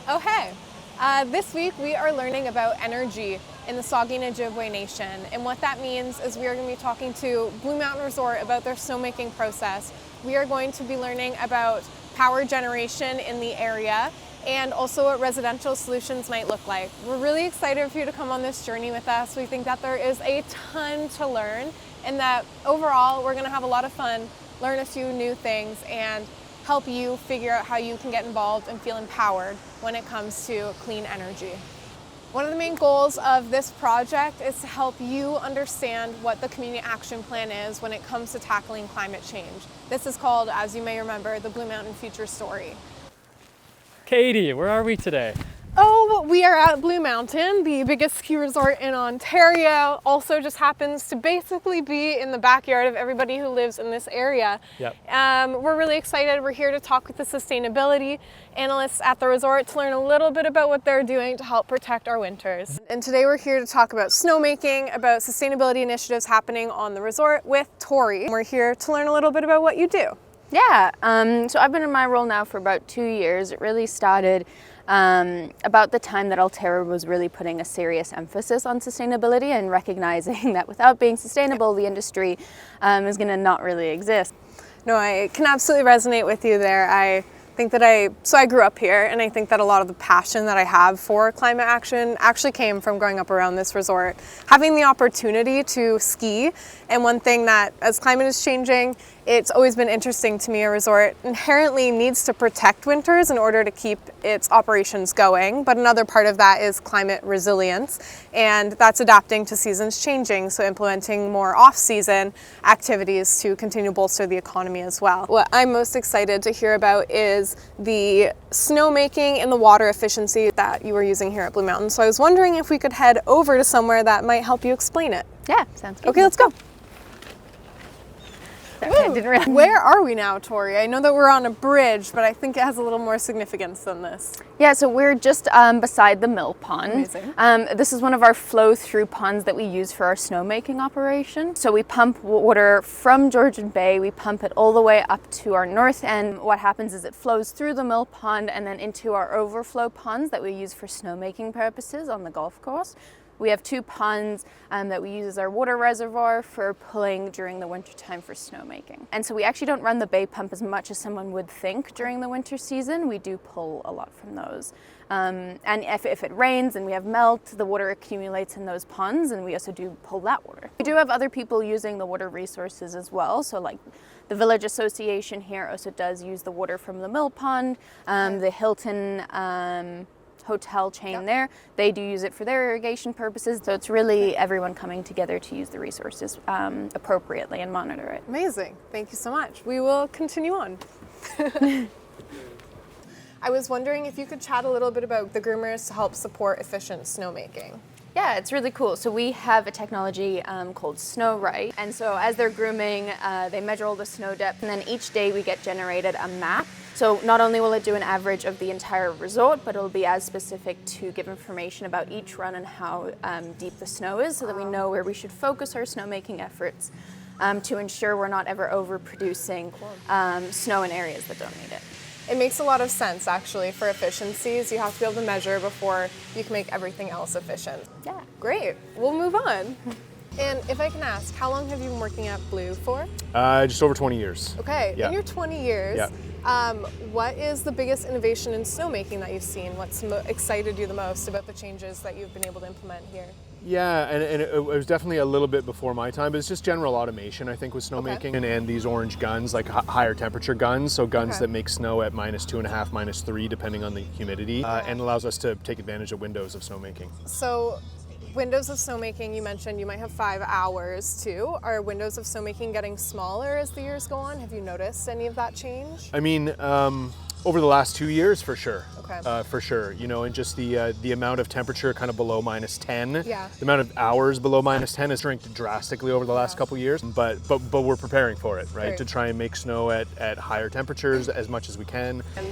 Oh, hey. This week we are learning about energy in the Saugeen Ojibwe Nation. And what that means is we are going to be talking to Blue Mountain Resort about their snowmaking process. We are going to be learning about power generation in the area and also what residential solutions might look like. We're really excited for you to come on this journey with us. We think that there is a ton to learn and that overall we're going to have a lot of fun, learn a few new things, and help you figure out how you can get involved and feel empowered when it comes to clean energy. One of the main goals of this project is to help you understand what the community action plan is when it comes to tackling climate change. This is called, as you may remember, the Blue Mountain Future Story. Katie, where are we today? Oh, we are at Blue Mountain, the biggest ski resort in Ontario. Also just happens to basically be in the backyard of everybody who lives in this area. Yep. We're really excited. We're here to talk with the sustainability analysts at the resort to learn a little bit about what they're doing to help protect our winters. And today we're here to talk about snowmaking, about sustainability initiatives happening on the resort with Tori. We're here to learn a little bit about what you do. Yeah, so I've been in my role now for about 2 years. It really started about the time that Altera was really putting a serious emphasis on sustainability and recognizing that without being sustainable, the industry is going to not really exist. No, I can absolutely resonate with you there. I think that I grew up here, and I think that a lot of the passion that I have for climate action actually came from growing up around this resort. Having the opportunity to ski, and one thing that as climate is changing, it's always been interesting to me. A resort inherently needs to protect winters in order to keep its operations going, but another part of that is climate resilience, and that's adapting to seasons changing, so implementing more off-season activities to continue to bolster the economy as well. What I'm most excited to hear about is the snowmaking and the water efficiency that you are using here at Blue Mountain. So I was wondering if we could head over to somewhere that might help you explain it. Yeah, sounds good. Okay, let's go. I didn't realize. Where are we now, Tori? I know that we're on a bridge, but I think it has a little more significance than this. Yeah, so we're just beside the mill pond. Amazing. This is one of our flow-through ponds that we use for our snowmaking operation. So we pump water from Georgian Bay, we pump it all the way up to our north end. What happens is it flows through the mill pond and then into our overflow ponds that we use for snowmaking purposes on the golf course. We have 2 ponds that we use as our water reservoir for pulling during the winter time for snowmaking. And so we actually don't run the bay pump as much as someone would think during the winter season. We do pull a lot from those. And if it rains and we have melt, the water accumulates in those ponds, and we also do pull that water. We do have other people using the water resources as well. So like the Village Association here also does use the water from the mill pond. The Hilton hotel chain there, they do use it for their irrigation purposes. So it's really everyone coming together to use the resources appropriately and monitor it. Amazing. Thank you so much. We will continue on. I was wondering if you could chat a little bit about the groomers to help support efficient snowmaking. Yeah, it's really cool. So we have a technology called Snow Right. And so as they're grooming, they measure all the snow depth, and then each day we get generated a map. So not only will it do an average of the entire resort, but it'll be as specific to give information about each run and how deep the snow is, so that we know where we should focus our snowmaking efforts to ensure we're not ever overproducing snow in areas that don't need it. It makes a lot of sense, actually, for efficiencies. You have to be able to measure before you can make everything else efficient. Yeah. Great. We'll move on. And if I can ask, how long have you been working at Blue for? Just over 20 years. Okay. Yeah. In your 20 years, Yeah. what is the biggest innovation in snowmaking that you've seen? What's excited you the most about the changes that you've been able to implement here? Yeah, and it was definitely a little bit before my time, but it's just general automation, I think, with snowmaking. Okay. And these orange guns, like higher temperature guns, so guns Okay. that make snow at -2.5, -3, depending on the humidity, and allows us to take advantage of windows of snowmaking. So, windows of snowmaking, you mentioned you might have 5 hours too. Are windows of snowmaking getting smaller as the years go on? Have you noticed any of that change? I mean, over the last 2 years, for sure. Okay. For sure, you know, and just the amount of temperature kind of below -10. Yeah. The amount of hours below -10 has shrinked drastically over the last couple years, but we're preparing for it, right? Right. To try and make snow at higher temperatures as much as we can. And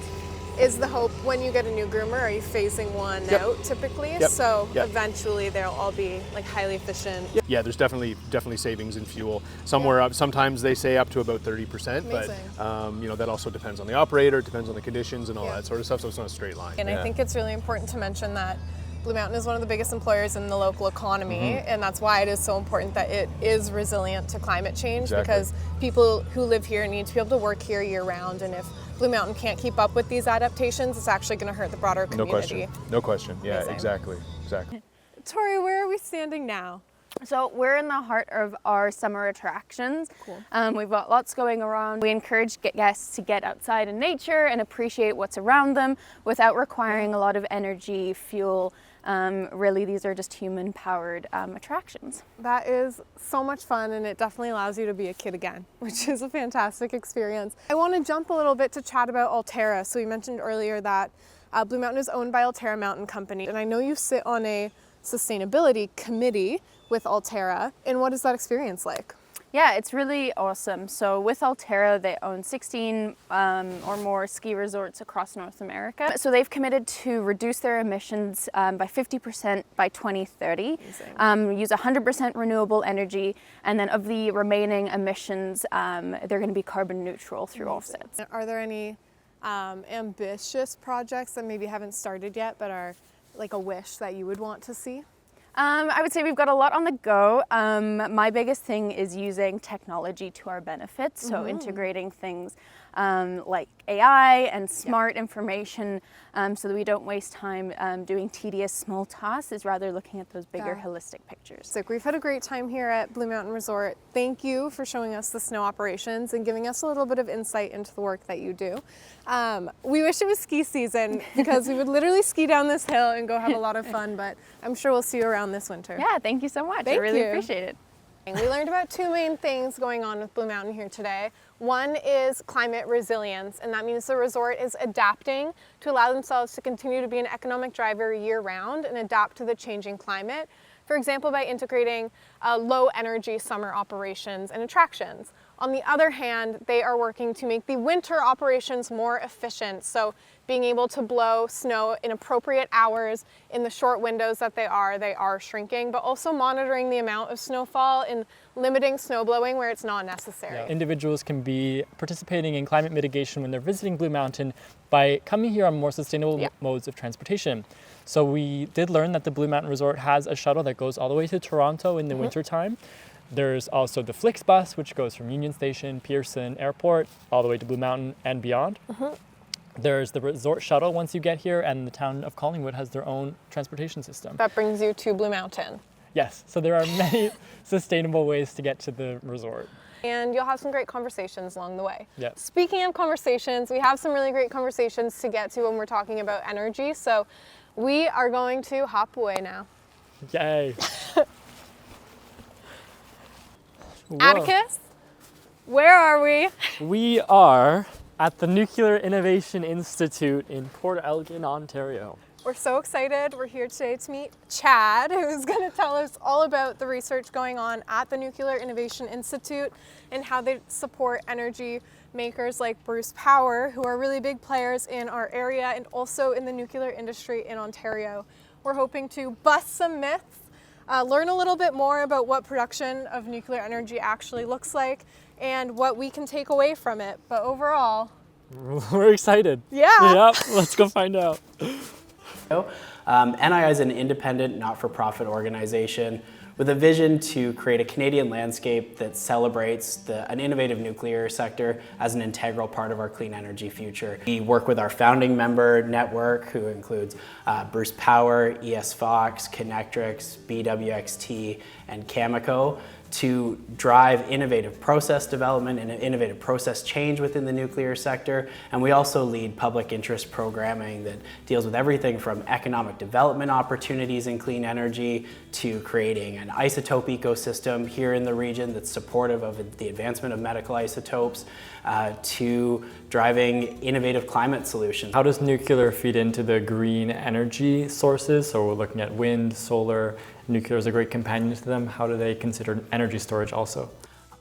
is the hope when you get a new groomer, are you phasing one out typically? Yep. So Yep. eventually they'll all be like highly efficient. Yeah, there's definitely savings in fuel. Somewhere up, sometimes they say up to about 30%, but you know, that also depends on the operator, it depends on the conditions and all that sort of stuff. So it's not a straight line. And I think it's really important to mention that Blue Mountain is one of the biggest employers in the local economy, and that's why it is so important that it is resilient to climate change, because people who live here need to be able to work here year round, and if Blue Mountain can't keep up with these adaptations, it's actually going to hurt the broader community. No question. Yeah, Amazing. exactly. Tori, where are we standing now? So we're in the heart of our summer attractions. Cool. We've got lots going around. We encourage guests to get outside in nature and appreciate what's around them without requiring a lot of energy, fuel. Really, these are just human-powered attractions. That is so much fun, and it definitely allows you to be a kid again, which is a fantastic experience. I want to jump a little bit to chat about Alterra. So we mentioned earlier that Blue Mountain is owned by Alterra Mountain Company, and I know you sit on a sustainability committee with Alterra. And what is that experience like? Yeah, it's really awesome. So with Alterra, they own 16 or more ski resorts across North America. So they've committed to reduce their emissions by 50% by 2030, use 100% renewable energy, and then of the remaining emissions, they're going to be carbon neutral through offsets. Are there any ambitious projects that maybe haven't started yet but are like a wish that you would want to see? I would say we've got a lot on the go. My biggest thing is using technology to our benefit, so integrating things like AI and smart information so that we don't waste time doing tedious small tasks, is rather looking at those bigger holistic pictures. So we've had a great time here at Blue Mountain Resort. Thank you for showing us the snow operations and giving us a little bit of insight into the work that you do. We wish it was ski season because we would literally ski down this hill and go have a lot of fun, but I'm sure we'll see you around this winter. Yeah, thank you so much. I really appreciate it. We learned about two main things going on with Blue Mountain here today. One is climate resilience, and that means the resort is adapting to allow themselves to continue to be an economic driver year-round and adapt to the changing climate. For example, by integrating low energy summer operations and attractions. On the other hand, they are working to make the winter operations more efficient. So being able to blow snow in appropriate hours in the short windows that they are shrinking, but also monitoring the amount of snowfall and limiting snow blowing where it's not necessary. Yeah. Individuals can be participating in climate mitigation when they're visiting Blue Mountain by coming here on more sustainable modes of transportation. So we did learn that the Blue Mountain Resort has a shuttle that goes all the way to Toronto in the wintertime. There's also the Flix bus, which goes from Union Station, Pearson Airport, all the way to Blue Mountain and beyond. There's the resort shuttle once you get here, and the town of Collingwood has their own transportation system. That brings you to Blue Mountain. Yes, so there are many sustainable ways to get to the resort. And you'll have some great conversations along the way. Yep. Speaking of conversations, we have some really great conversations to get to when we're talking about energy. So we are going to hop away now. Yay. Atticus, where are we? We are at the Nuclear Innovation Institute in Port Elgin, Ontario. We're so excited. We're here today to meet Chad, who's going to tell us all about the research going on at the Nuclear Innovation Institute and how they support energy makers like Bruce Power, who are really big players in our area and also in the nuclear industry in Ontario. We're hoping to bust some myths, learn a little bit more about what production of nuclear energy actually looks like and what we can take away from it. But overall, we're excited. Yeah. Yep, let's go find out. NII is an independent, not-for-profit organization with a vision to create a Canadian landscape that celebrates an innovative nuclear sector as an integral part of our clean energy future. We work with our founding member network, who includes Bruce Power, ES Fox, Connectrix, BWXT, and Cameco, to drive innovative process development and innovative process change within the nuclear sector. And we also lead public interest programming that deals with everything from economic development opportunities in clean energy to creating an isotope ecosystem here in the region that's supportive of the advancement of medical isotopes, to driving innovative climate solutions. How does nuclear feed into the green energy sources? So we're looking at wind, solar. Nuclear is a great companion to them. How do they consider energy storage also?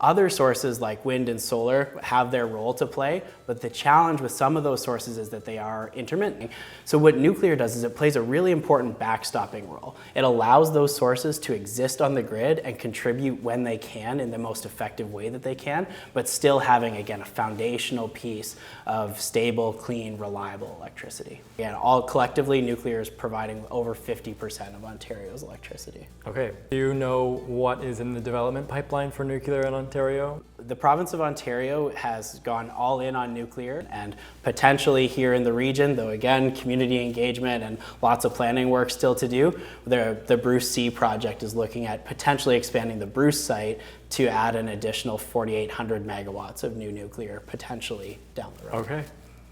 Other sources like wind and solar have their role to play, but the challenge with some of those sources is that they are intermittent. So what nuclear does is it plays a really important backstopping role. It allows those sources to exist on the grid and contribute when they can in the most effective way that they can, but still having, again, a foundational piece of stable, clean, reliable electricity. Again, all collectively, nuclear is providing over 50% of Ontario's electricity. Okay, do you know what is in the development pipeline for nuclear in Ontario? The province of Ontario has gone all in on nuclear, and potentially here in the region, though again, community engagement and lots of planning work still to do, the Bruce C project is looking at potentially expanding the Bruce site to add an additional 4,800 megawatts of new nuclear potentially down the road. Okay,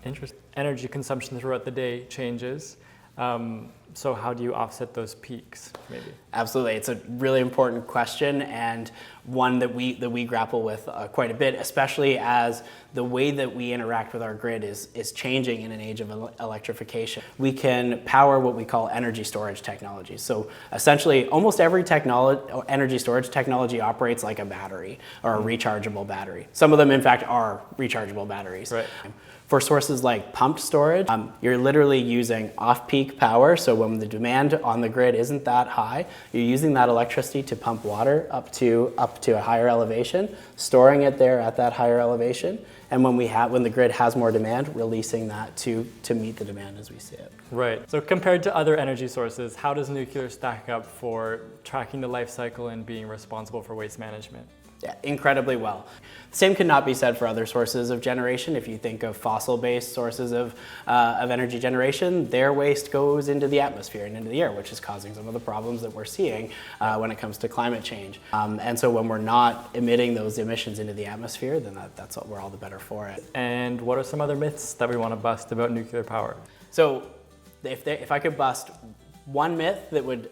interesting. Energy consumption throughout the day changes. So how do you offset those peaks, maybe? Absolutely, it's a really important question, and one that we grapple with quite a bit, especially as the way that we interact with our grid is changing in an age of electrification. We can power what we call energy storage technology. So essentially, almost every energy storage technology operates like a battery or a rechargeable battery. Some of them, in fact, are rechargeable batteries. Right. For sources like pumped storage, you're literally using off-peak power. So when the demand on the grid isn't that high, you're using that electricity to pump water up to a higher elevation, storing it there at that higher elevation, and when the grid has more demand, releasing that to meet the demand as we see it. Right. So compared to other energy sources, how does nuclear stack up for tracking the life cycle and being responsible for waste management? Yeah, incredibly well. Same could not be said for other sources of generation. If you think of fossil-based sources of energy generation, their waste goes into the atmosphere and into the air, which is causing some of the problems that we're seeing when it comes to climate change. And so when we're not emitting those emissions into the atmosphere, then we're all the better for it. And what are some other myths that we want to bust about nuclear power? So if I could bust one myth that would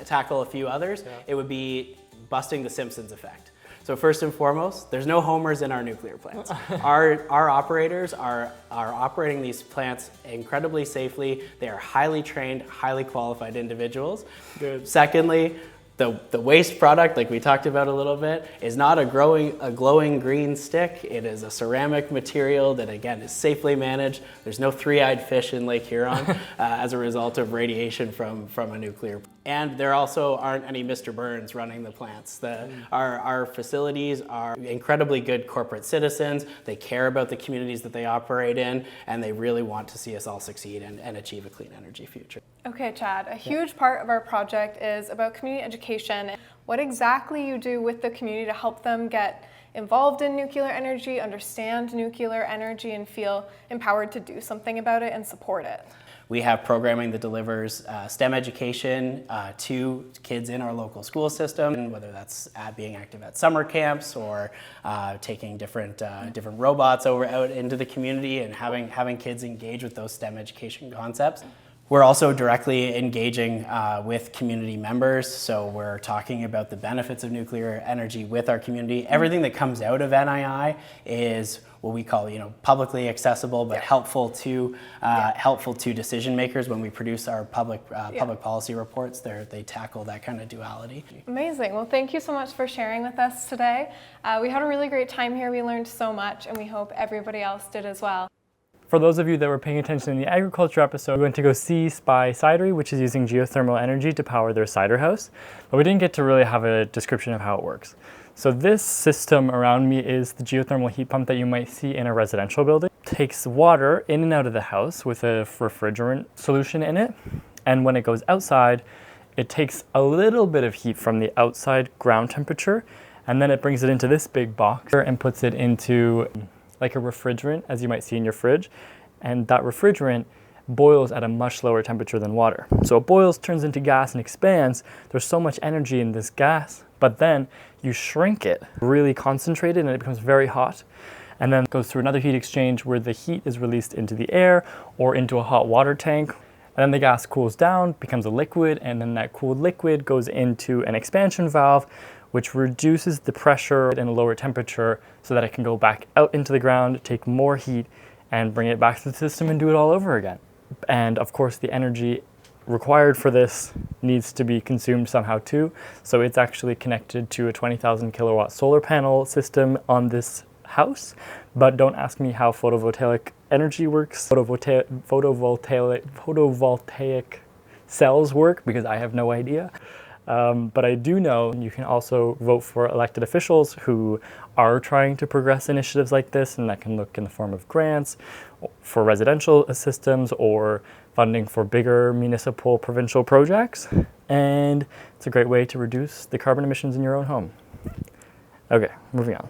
tackle a few others, it would be busting the Simpsons effect. So first and foremost, there's no homers in our nuclear plants. Our operators are operating these plants incredibly safely. They are highly trained, highly qualified individuals. Good. Secondly, the waste product, like we talked about a little bit, is not a glowing green stick. It is a ceramic material that, again, is safely managed. There's no three-eyed fish in Lake Huron as a result of radiation from a nuclear. And there also aren't any Mr. Burns running the plants. Our facilities are incredibly good corporate citizens. They care about the communities that they operate in, and they really want to see us all succeed and achieve a clean energy future. Okay, Chad, a huge part of our project is about community education. What exactly you do with the community to help them get involved in nuclear energy, understand nuclear energy, and feel empowered to do something about it and support it? We have programming that delivers STEM education to kids in our local school system, whether that's being active at summer camps or taking different robots out into the community and having kids engage with those STEM education concepts. We're also directly engaging with community members, so we're talking about the benefits of nuclear energy with our community. Everything that comes out of NII is what we call, publicly accessible, but helpful to decision makers. When we produce our public policy reports, they tackle that kind of duality. Amazing. Well, thank you so much for sharing with us today. We had a really great time here. We learned so much, and we hope everybody else did as well. For those of you that were paying attention in the agriculture episode, we went to go see Spy Cidery, which is using geothermal energy to power their cider house, but we didn't get to really have a description of how it works. So this system around me is the geothermal heat pump that you might see in a residential building. It takes water in and out of the house with a refrigerant solution in it, and when it goes outside, it takes a little bit of heat from the outside ground temperature, and then it brings it into this big box and puts it into like a refrigerant, as you might see in your fridge, and that refrigerant boils at a much lower temperature than water. So it boils, turns into gas, and expands. There's so much energy in this gas, but then you shrink it, really concentrated, and it becomes very hot, and then it goes through another heat exchange where the heat is released into the air or into a hot water tank, and then the gas cools down, becomes a liquid, and then that cooled liquid goes into an expansion valve, which reduces the pressure in a lower temperature so that it can go back out into the ground, take more heat, and bring it back to the system and do it all over again. And of course, the energy required for this needs to be consumed somehow too. So it's actually connected to a 20,000 kilowatt solar panel system on this house. But don't ask me how photovoltaic energy works, photovoltaic cells work, because I have no idea. But I do know you can also vote for elected officials who are trying to progress initiatives like this, and that can look in the form of grants for residential systems or funding for bigger municipal, provincial projects. And it's a great way to reduce the carbon emissions in your own home. Okay, moving on.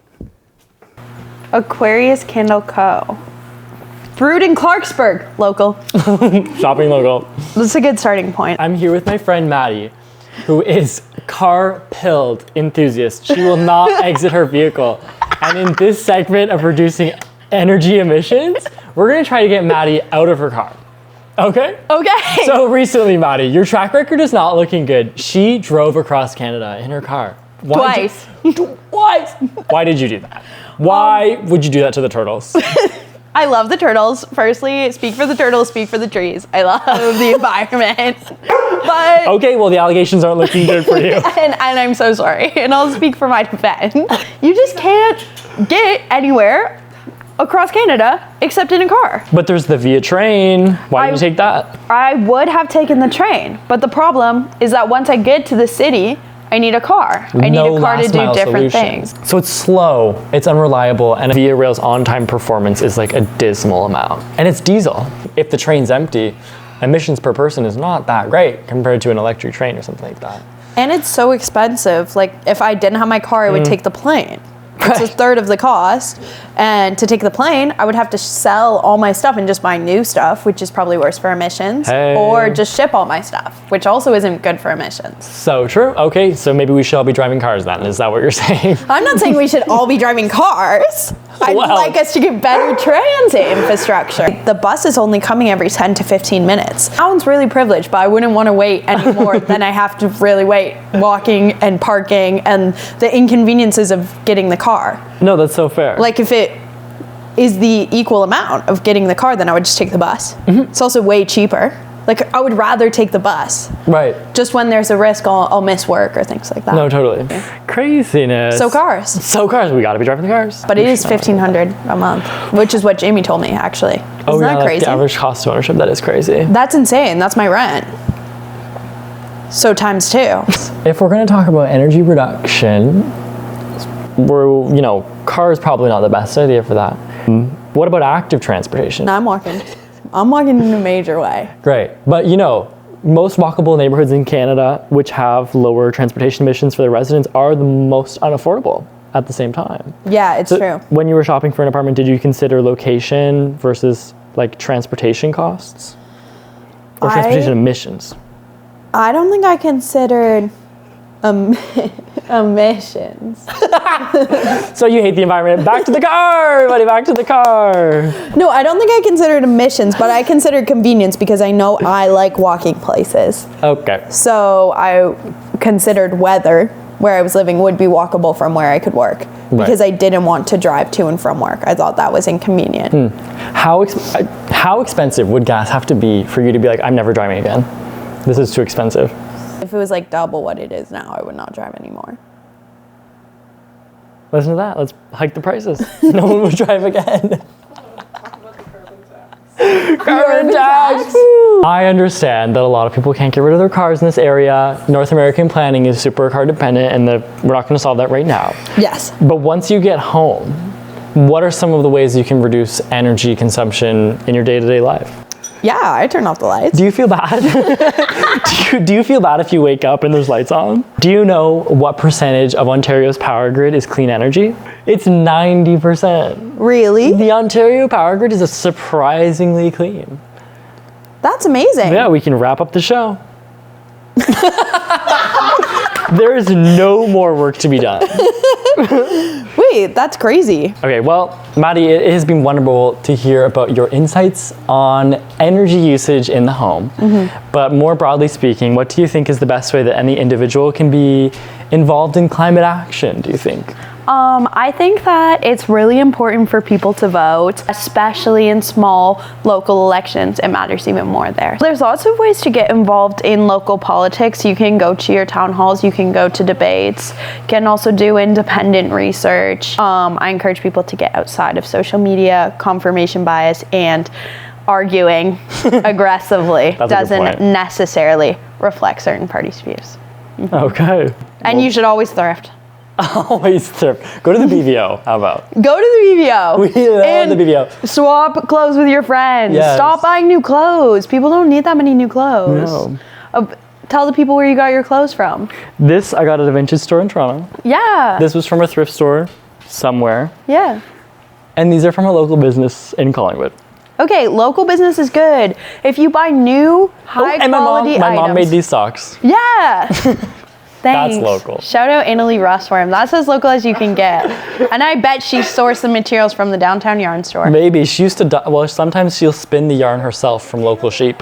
Aquarius Candle Co. Brewed in Clarksburg, local. Shopping local. That's a good starting point. I'm here with my friend Maddie, who is car-pilled enthusiast. She will not exit her vehicle. And in this segment of reducing energy emissions, we're gonna try to get Maddie out of her car. Okay? Okay. So recently, Maddie, your track record is not looking good. She drove across Canada in her car. Twice. Twice. Why did you do that? Why would you do that to the turtles? I love the turtles. Firstly, speak for the turtles, speak for the trees. I love the environment. But okay, well, the allegations aren't looking good for you. and I'm so sorry. And I'll speak for my defense. You just can't get anywhere across Canada except in a car. But there's the via train. Why didn't you take that? I would have taken the train, but the problem is that once I get to the city, I need a car. I need a car to do different things. So it's slow, it's unreliable, and Via Rail's on-time performance is like a dismal amount. And it's diesel. If the train's empty, emissions per person is not that great compared to an electric train or something like that. And it's so expensive. Like, if I didn't have my car, I would take the plane. It's a third of the cost. And to take the plane, I would have to sell all my stuff and just buy new stuff, which is probably worse for emissions. Hey. Or just ship all my stuff, which also isn't good for emissions. So true. Okay, so maybe we should all be driving cars then. Is that what you're saying? I'm not saying we should all be driving cars. I'd like us to get better transit infrastructure. The bus is only coming every 10 to 15 minutes. Sounds really privileged, but I wouldn't want to wait any more than I have to really wait, walking and parking and the inconveniences of getting the car. No, that's so fair. Like, if it is the equal amount of getting the car, then I would just take the bus. It's also way cheaper. Like, I would rather take the bus. Right. Just when there's a risk I'll miss work or things like that. No, totally. Craziness. So cars. So cars, we gotta be driving the cars. But it is $1,500 a month, which is what Jamie told me, actually. Isn't that like crazy? the average cost of ownership, that is crazy. That's insane. That's my rent. So times 2. If we're gonna talk about energy reduction, cars probably not the best idea for that. What about active transportation? I'm walking in a major way. Great, but most walkable neighborhoods in Canada, which have lower transportation emissions for their residents, are the most unaffordable at the same time. Yeah, it's true. When you were shopping for an apartment, did you consider location versus like transportation costs? Or transportation emissions? I don't think I considered emissions. So you hate the environment. Back to the car, everybody, back to the car. No, I don't think I considered emissions, but I considered convenience because I know I like walking places. Okay. So I considered whether where I was living would be walkable from where I could work because I didn't want to drive to and from work. I thought that was inconvenient. How expensive would gas have to be for you to be like, I'm never driving again? This is too expensive. If it was like double what it is now, I would not drive anymore. Listen to that. Let's hike the prices. No one would drive again. Carbon tax. I understand that a lot of people can't get rid of their cars in this area. North American planning is super car dependent, and we're not going to solve that right now. Yes. But once you get home, what are some of the ways you can reduce energy consumption in your day-to-day life? Yeah, I turn off the lights. Do you feel bad? do you feel bad if you wake up and there's lights on? Do you know what percentage of Ontario's power grid is clean energy? It's 90%. Really? The Ontario power grid is surprisingly clean. That's amazing. Yeah, we can wrap up the show. There is no more work to be done. Wait, that's crazy. Okay, well, Maddie, it has been wonderful to hear about your insights on energy usage in the home. But more broadly speaking, what do you think is the best way that any individual can be involved in climate action, do you think? I think that it's really important for people to vote, especially in small local elections. It matters even more there. There's lots of ways to get involved in local politics. You can go to your town halls, you can go to debates, you can also do independent research. I encourage people to get outside of social media, confirmation bias, and arguing aggressively doesn't necessarily reflect certain parties' views. Okay. And you should always thrift. Always thrift. Go to the BVO. How about? Go to the BVO. We love the BVO. Swap clothes with your friends. Yes. Stop buying new clothes. People don't need that many new clothes. No. Tell the people where you got your clothes from. This I got at a vintage store in Toronto. Yeah. This was from a thrift store somewhere. Yeah. And these are from a local business in Collingwood. Okay, local business is good. If you buy new, high quality items. My mom made these socks. Yeah. Thanks. That's local. Shout out Annalie Rossworm. That's as local as you can get. And I bet she sourced the materials from the downtown yarn store. Maybe. She used to, well, sometimes she'll spin the yarn herself from local sheep.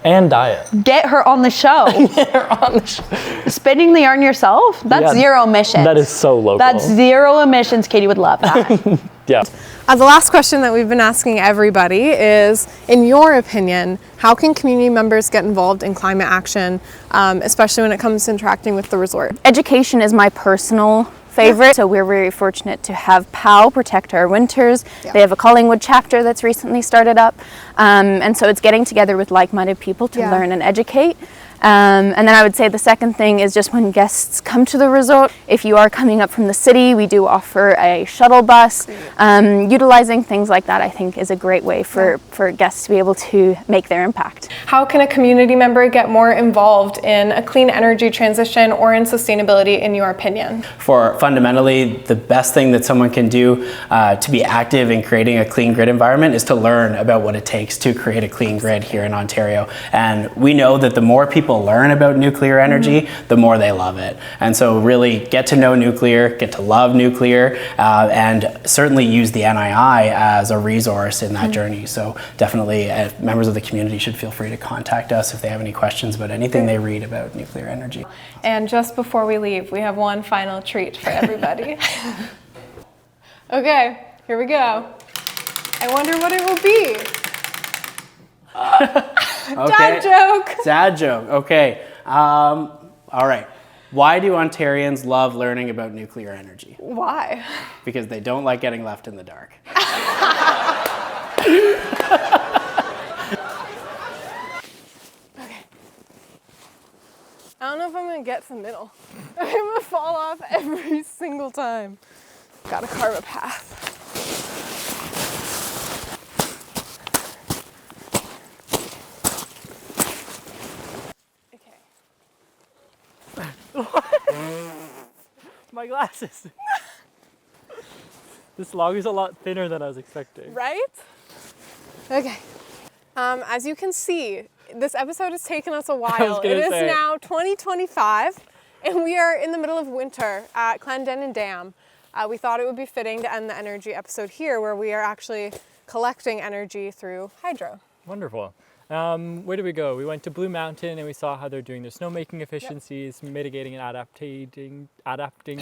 And dye it. Get her on the show. Get her on the show. Spinning the yarn yourself? That's zero emissions. That is so local. That's 0 emissions. Katie would love that. Yeah. The last question that we've been asking everybody is, in your opinion, how can community members get involved in climate action, especially when it comes to interacting with the resort? Education is my personal favorite. So we're very fortunate to have POW, Protect Our Winters. Yeah. They have a Collingwood chapter that's recently started up. And so it's getting together with like-minded people to learn and educate. And then I would say the second thing is just when guests come to the resort, if you are coming up from the city, we do offer a shuttle bus. Utilizing things like that, I think, is a great way for guests to be able to make their impact. How can a community member get more involved in a clean energy transition or in sustainability, in your opinion? For fundamentally, the best thing that someone can do to be active in creating a clean grid environment is to learn about what it takes to create a clean grid here in Ontario. And we know that the more people learn about nuclear energy, the more they love it. And so really get to know nuclear, get to love nuclear, and certainly use the NII as a resource in that journey. So definitely members of the community should feel free to contact us if they have any questions about anything they read about nuclear energy. And just before we leave, we have one final treat for everybody. Okay, here we go. I wonder what it will be. Okay. Dad joke. Dad joke. Okay. All right. Why do Ontarians love learning about nuclear energy? Why? Because they don't like getting left in the dark. Okay. I don't know if I'm gonna get to the middle. I'm gonna fall off every single time. Gotta carve a path. My glasses. This log is a lot thinner than I was expecting. Right? Okay. As you can see, this episode has taken us a while. It is now 2025, and we are in the middle of winter at Clendenin Dam. We thought it would be fitting to end the energy episode here, where we are actually collecting energy through hydro. Wonderful. Where did we go? We went to Blue Mountain and we saw how they're doing their snowmaking efficiencies, mitigating and adapting.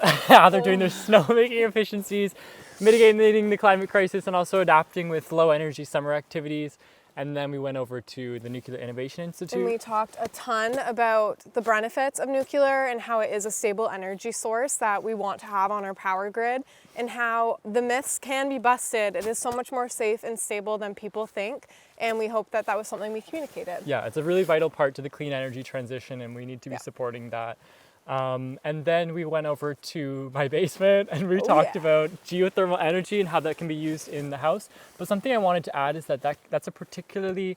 How they're doing their snowmaking efficiencies, mitigating the climate crisis, and also adapting with low energy summer activities. And then we went over to the Nuclear Innovation Institute. And we talked a ton about the benefits of nuclear and how it is a stable energy source that we want to have on our power grid, and how the myths can be busted. It is so much more safe and stable than people think. And we hope that that was something we communicated. Yeah, it's a really vital part to the clean energy transition, and we need to be supporting that. And then we went over to my basement and we talked about geothermal energy and how that can be used in the house. But something I wanted to add is that's a particularly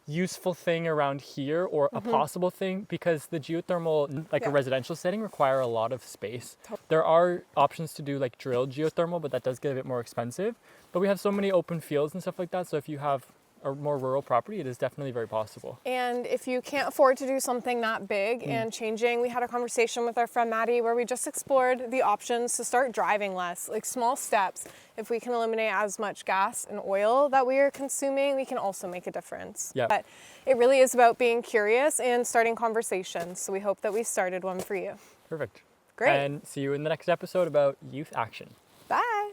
useful thing around here, or a possible thing, because the geothermal, like a residential setting, require a lot of space. There are options to do like drilled geothermal, but that does get a bit more expensive. But we have so many open fields and stuff like that, so if you have a more rural property, it is definitely very possible. And if you can't afford to do something that big and changing, we had a conversation with our friend Maddie where we just explored the options to start driving less, like small steps. If we can eliminate as much gas and oil that we are consuming, we can also make a difference. Yeah. But it really is about being curious and starting conversations. So we hope that we started one for you. Perfect. Great. And see you in the next episode about youth action. Bye.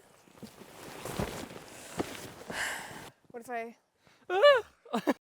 What if I...